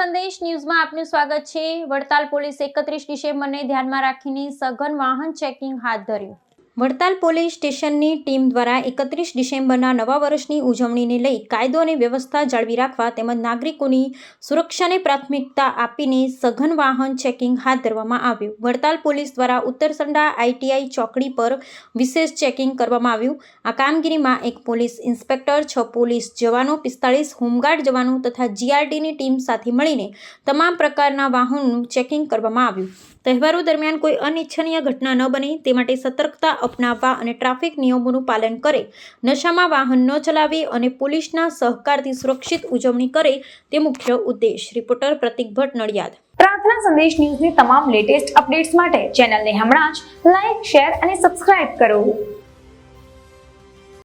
સંદેશ ન્યૂઝમાં આપનું સ્વાગત છે। વડતાલ પોલીસે 31 ડિસેમ્બરને ધ્યાનમાં રાખીને સઘન વાહન ચેકિંગ હાથ ધર્યું। વડતાલ પોલીસ સ્ટેશનની ટીમ દ્વારા 31 ડિસેમ્બરના નવા વર્ષની ઉજવણીને લઈ કાયદો અને વ્યવસ્થા જાળવી રાખવા તેમજ નાગરિકોની સુરક્ષાને પ્રાથમિકતા આપીને સઘન વાહન ચેકિંગ હાથ ધરવામાં આવ્યું। વડતાલ પોલીસ દ્વારા ઉત્તરસંડા ITI ચોકડી પર વિશેષ ચેકિંગ કરવામાં આવ્યું। આ કામગીરીમાં 1 પોલીસ ઇન્સ્પેક્ટર, 6 પોલીસ જવાનો, 45 હોમગાર્ડ જવાનો તથા GRTની ટીમ સાથે મળીને તમામ પ્રકારના વાહનોનું ચેકિંગ કરવામાં આવ્યું। તહેવારો દરમિયાન કોઈ અનિચ્છનીય ઘટના ન બને તે માટે સતર્કતા અપનાવવા અને ટ્રાફિક નિયમોનું પાલન કરે, નશામાં વાહન ન ચલાવે અને પોલીસના સહકારથી સુરક્ષિત ઉજવણી કરે તે મુખ્ય ઉદ્દેશ। રિપોર્ટર પ્રતિક ભટ્ટ, નડિયાદ। પ્રાર્થના સંદેશ ન્યૂઝની તમામ લેટેસ્ટ અપડેટ્સ માટે ચેનલને હમણાં જ લાઈક, શેર અને સબસ્ક્રાઇબ કરો।